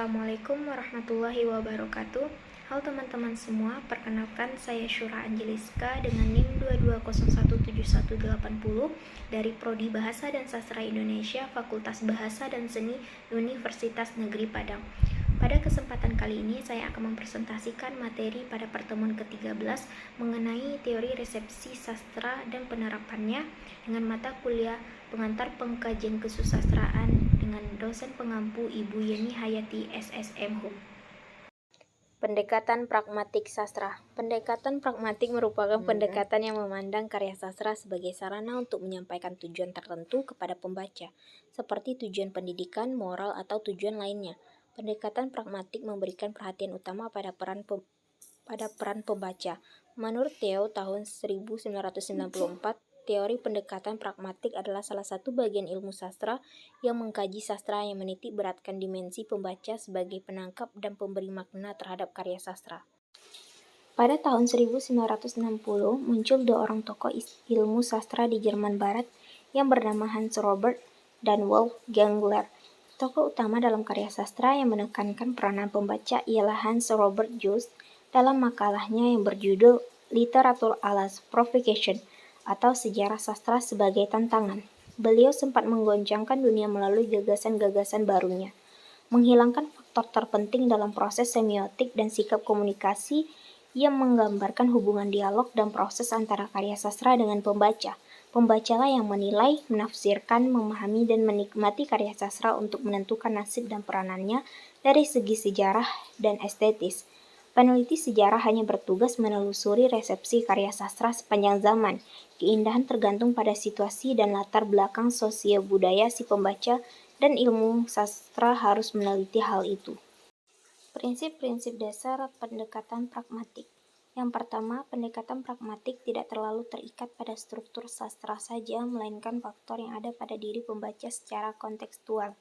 Assalamualaikum warahmatullahi wabarakatuh. Halo teman-teman semua, perkenalkan saya Syura Anjeliska dengan NIM 2217180 dari Prodi Bahasa dan Sastra Indonesia, Fakultas Bahasa dan Seni Universitas Negeri Padang. Pada kesempatan kali ini saya akan mempresentasikan materi pada pertemuan ke-13 mengenai teori resepsi sastra dan penerapannya dengan mata kuliah pengantar pengkajian kesusastraan dengan dosen pengampu Ibu Yeni Hayati SSM Hum. Pendekatan pragmatik sastra. Pendekatan pragmatik merupakan pendekatan yang memandang karya sastra sebagai sarana untuk menyampaikan tujuan tertentu kepada pembaca, seperti tujuan pendidikan, moral, atau tujuan lainnya. Pendekatan pragmatik memberikan perhatian utama pada peran pembaca. Menurut Theo tahun 1994, teori pendekatan pragmatik adalah salah satu bagian ilmu sastra yang mengkaji sastra yang menitik beratkan dimensi pembaca sebagai penangkap dan pemberi makna terhadap karya sastra. Pada tahun 1960, muncul dua orang tokoh ilmu sastra di Jerman Barat yang bernama Hans Robert dan Wolfgang Goethe. Tokoh utama dalam karya sastra yang menekankan peranan pembaca ialah Hans Robert Jost dalam makalahnya yang berjudul Literatur als Provocation atau Sejarah Sastra sebagai Tantangan. Beliau sempat menggoncangkan dunia melalui gagasan-gagasan barunya, menghilangkan faktor terpenting dalam proses semiotik dan sikap komunikasi yang menggambarkan hubungan dialog dan proses antara karya sastra dengan pembaca. Pembacalah yang menilai, menafsirkan, memahami, dan menikmati karya sastra untuk menentukan nasib dan peranannya dari segi sejarah dan estetis. Peneliti sejarah hanya bertugas menelusuri resepsi karya sastra sepanjang zaman. Keindahan tergantung pada situasi dan latar belakang sosio-budaya si pembaca, dan ilmu sastra harus meneliti hal itu. Prinsip-prinsip dasar pendekatan pragmatik. Yang pertama, pendekatan pragmatik tidak terlalu terikat pada struktur sastra saja, melainkan faktor yang ada pada diri pembaca secara kontekstual.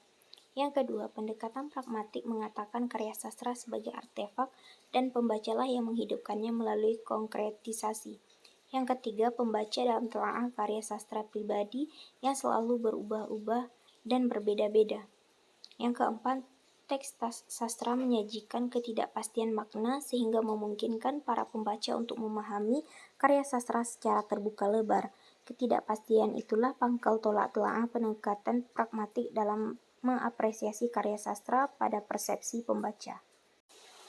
Yang kedua, pendekatan pragmatik mengatakan karya sastra sebagai artefak dan pembacalah yang menghidupkannya melalui konkretisasi. Yang ketiga, pembaca dalam telaah karya sastra pribadi yang selalu berubah-ubah dan berbeda-beda. Yang keempat, teks sastra menyajikan ketidakpastian makna sehingga memungkinkan para pembaca untuk memahami karya sastra secara terbuka lebar. Ketidakpastian itulah pangkal tolak telaah pendekatan pragmatik dalam mengapresiasi karya sastra pada persepsi pembaca.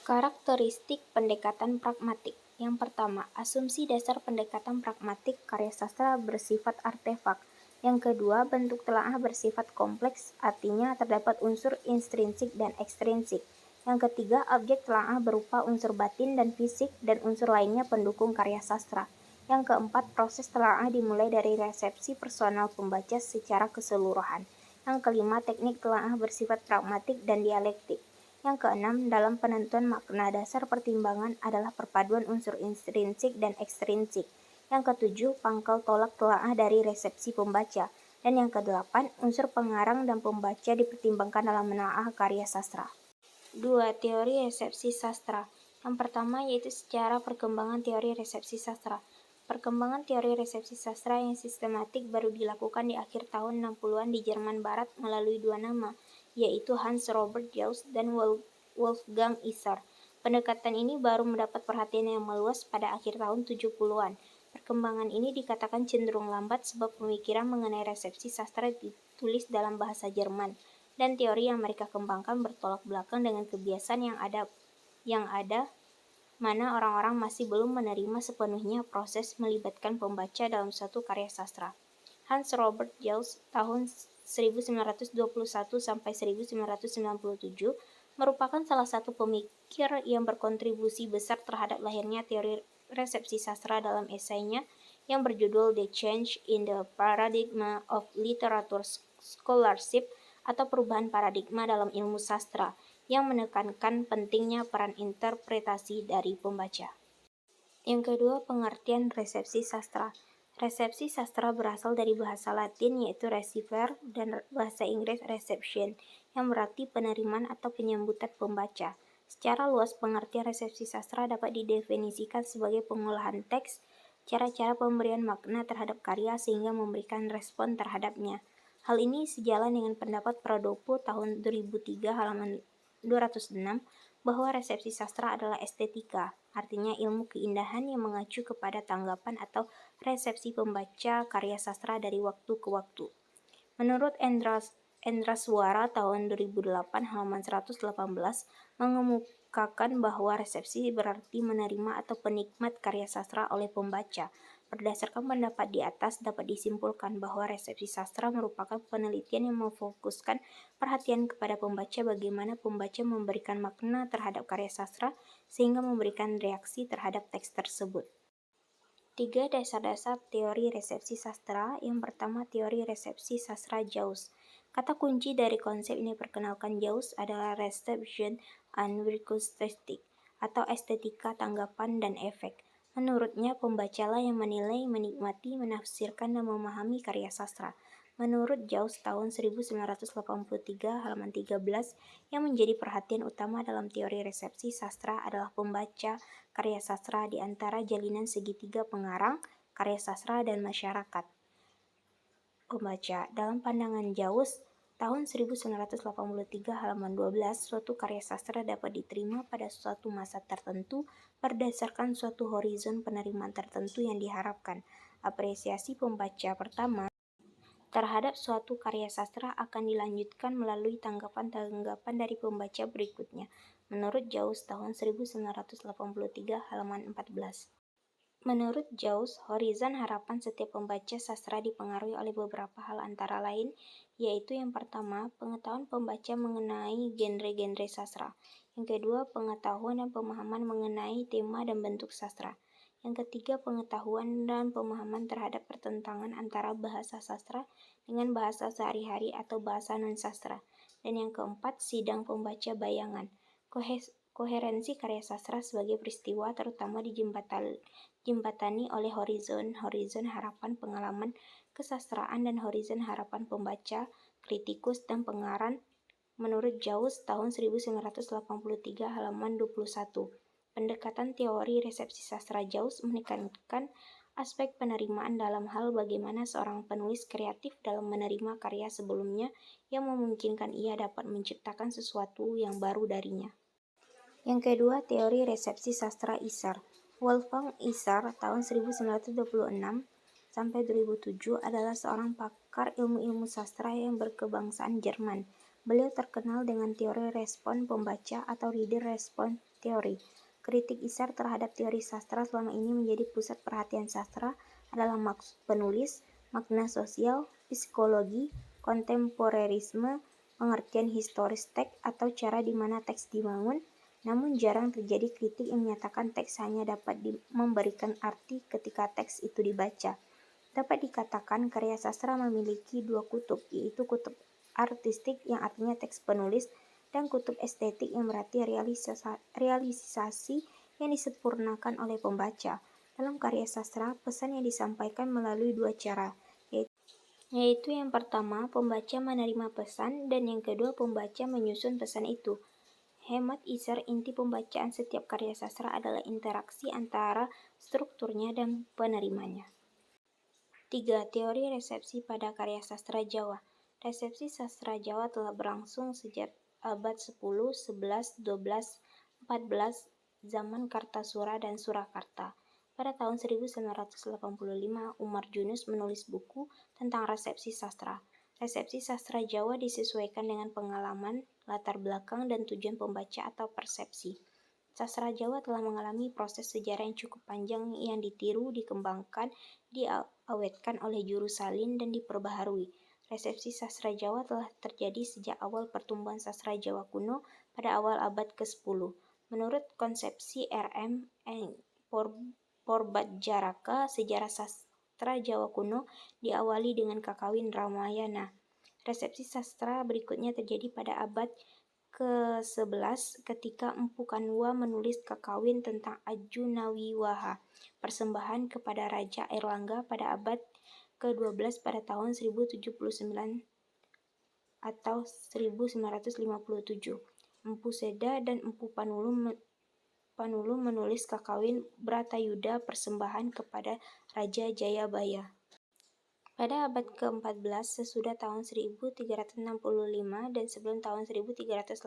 Karakteristik pendekatan pragmatik. Yang pertama, asumsi dasar pendekatan pragmatik karya sastra bersifat artefak. Yang kedua, bentuk telaah bersifat kompleks, artinya terdapat unsur intrinsik dan ekstrinsik. Yang ketiga, objek telaah berupa unsur batin dan fisik dan unsur lainnya pendukung karya sastra. Yang keempat, proses telaah dimulai dari resepsi personal pembaca secara keseluruhan. Yang kelima, teknik telaah bersifat pragmatik dan dialektik. Yang keenam, dalam penentuan makna dasar pertimbangan adalah perpaduan unsur intrinsik dan ekstrinsik. Yang ketujuh, pangkal tolak telaah dari resepsi pembaca. Dan yang kedelapan, unsur pengarang dan pembaca dipertimbangkan dalam menelaah karya sastra. 2. Teori resepsi sastra. Yang pertama yaitu secara perkembangan teori resepsi sastra. Perkembangan teori resepsi sastra yang sistematik baru dilakukan di akhir tahun 60-an di Jerman Barat melalui dua nama, yaitu Hans Robert Jost dan Wolfgang Isar. Pendekatan ini baru mendapat perhatian yang meluas pada akhir tahun 70-an. Perkembangan ini dikatakan cenderung lambat sebab pemikiran mengenai resepsi sastra ditulis dalam bahasa Jerman, dan teori yang mereka kembangkan bertolak belakang dengan kebiasaan yang ada mana orang-orang masih belum menerima sepenuhnya proses melibatkan pembaca dalam suatu karya sastra. Hans Robert Jost tahun 1921 sampai 1997 merupakan salah satu pemikir yang berkontribusi besar terhadap lahirnya teori resepsi sastra dalam esainya yang berjudul The Change in the Paradigm of Literature Scholarship atau perubahan paradigma dalam ilmu sastra, yang menekankan pentingnya peran interpretasi dari pembaca. Yang kedua, pengertian resepsi sastra. Resepsi sastra berasal dari bahasa Latin yaitu receiver dan bahasa Inggris reception, yang berarti penerimaan atau penyambutan pembaca. Secara luas, pengertian resepsi sastra dapat didefinisikan sebagai pengolahan teks, cara-cara pemberian makna terhadap karya sehingga memberikan respon terhadapnya. Hal ini sejalan dengan pendapat Pradopo tahun 2003 halaman 206 bahwa resepsi sastra adalah estetika, artinya ilmu keindahan yang mengacu kepada tanggapan atau resepsi pembaca karya sastra dari waktu ke waktu. Menurut Endraswara tahun 2008 halaman 118 mengemukakan bahwa resepsi berarti menerima atau penikmat karya sastra oleh pembaca. Berdasarkan pendapat di atas, dapat disimpulkan bahwa resepsi sastra merupakan penelitian yang memfokuskan perhatian kepada pembaca, bagaimana pembaca memberikan makna terhadap karya sastra sehingga memberikan reaksi terhadap teks tersebut. 3 dasar-dasar teori resepsi sastra. Yang pertama, teori resepsi sastra Jauss. Kata kunci dari konsep ini diperkenalkan Jauss adalah reception and recoustic, atau estetika tanggapan dan efek. Menurutnya, pembacalah yang menilai, menikmati, menafsirkan, dan memahami karya sastra. Menurut Jauss tahun 1983 halaman 13, yang menjadi perhatian utama dalam teori resepsi sastra adalah pembaca karya sastra di antara jalinan segitiga pengarang, karya sastra, dan masyarakat. Pembaca, dalam pandangan Jauss, tahun 1983 halaman 12, suatu karya sastra dapat diterima pada suatu masa tertentu berdasarkan suatu horizon penerimaan tertentu yang diharapkan. Apresiasi pembaca pertama terhadap suatu karya sastra akan dilanjutkan melalui tanggapan-tanggapan dari pembaca berikutnya. Menurut Jauss tahun 1983 halaman 14. Menurut Jauss, horizon harapan setiap pembaca sastra dipengaruhi oleh beberapa hal antara lain, yaitu yang pertama, pengetahuan pembaca mengenai genre-genre sastra. Yang kedua, pengetahuan dan pemahaman mengenai tema dan bentuk sastra. Yang ketiga, pengetahuan dan pemahaman terhadap pertentangan antara bahasa sastra dengan bahasa sehari-hari atau bahasa non-sastra. Dan yang keempat, sidang pembaca bayangan. Koherensi karya sastra sebagai peristiwa terutama dijembatani oleh horizon harapan pengalaman kesastraan dan horizon harapan pembaca, kritikus, dan pengarang. Menurut Jauss tahun 1983 halaman 21. Pendekatan teori resepsi sastra Jauss menekankan aspek penerimaan dalam hal bagaimana seorang penulis kreatif dalam menerima karya sebelumnya yang memungkinkan ia dapat menciptakan sesuatu yang baru darinya. Yang kedua, teori resepsi sastra Isar. Wolfgang Isar tahun 1926 sampai 2007 adalah seorang pakar ilmu-ilmu sastra yang berkebangsaan Jerman. Beliau terkenal dengan teori respon pembaca atau reader response theory. Kritik Isar terhadap teori sastra selama ini menjadi pusat perhatian sastra adalah maksud penulis, makna sosial, psikologi, kontemporerisme, pengertian historis teks atau cara di mana teks dibangun. Namun jarang terjadi kritik yang menyatakan teks hanya dapat memberikan arti ketika teks itu dibaca. Dapat dikatakan karya sastra memiliki dua kutub, yaitu kutub artistik yang artinya teks penulis, dan kutub estetik yang berarti realisasi yang disempurnakan oleh pembaca. Dalam karya sastra, pesan yang disampaikan melalui dua cara, yaitu yang pertama, pembaca menerima pesan, dan yang kedua, pembaca menyusun pesan itu. Hemat Isar, inti pembacaan setiap karya sastra adalah interaksi antara strukturnya dan penerimanya. 3. Teori resepsi pada karya sastra Jawa. Resepsi sastra Jawa telah berlangsung sejak abad 10, 11, 12, 14, zaman Kartasura dan Surakarta. Pada tahun 1985, Umar Junus menulis buku tentang resepsi sastra. Resepsi sastra Jawa disesuaikan dengan pengalaman, latar belakang, dan tujuan pembaca atau persepsi. Sastra Jawa telah mengalami proses sejarah yang cukup panjang yang ditiru, dikembangkan, diawetkan oleh juru salin, dan diperbaharui. Resepsi sastra Jawa telah terjadi sejak awal pertumbuhan sastra Jawa kuno pada awal abad ke-10. Menurut konsepsi R.M. Porbadjaraka, sejarah sastra Jawa kuno diawali dengan Kakawin Ramayana. Resepsi sastra berikutnya terjadi pada abad ke-11 ketika Empu Kanua menulis Kakawin tentang Ajunawiwaha, persembahan kepada Raja Airlangga. Pada abad ke-12 pada tahun 1079 atau 1957, Empu Seda dan Empu Panulu menulis Kakawin Bratayuda, persembahan kepada Raja Jayabaya. Pada abad ke-14, sesudah tahun 1365 dan sebelum tahun 1389,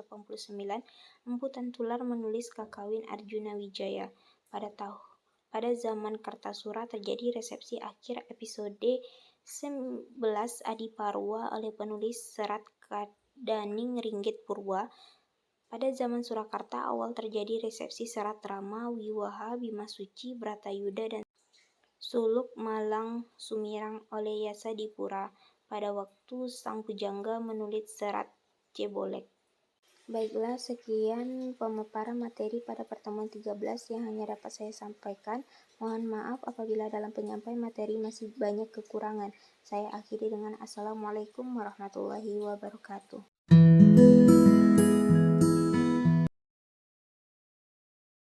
Empu Tantular menulis Kakawin Arjuna Wijaya. Pada zaman Kartasura terjadi resepsi akhir episode 11 Adiparwa oleh penulis serat Kadaning Ringgit Purwa. Pada zaman Surakarta awal terjadi resepsi serat Rama, Wiwaha, Bimasuci, Bratayuda, dan Suluk Malang Sumirang oleh Yasadipura pada waktu Sang Pujangga menulis serat Cebolek. Baiklah, sekian pemaparan materi pada pertemuan 13 yang hanya dapat saya sampaikan. Mohon maaf apabila dalam penyampaian materi masih banyak kekurangan. Saya akhiri dengan Assalamualaikum warahmatullahi wabarakatuh.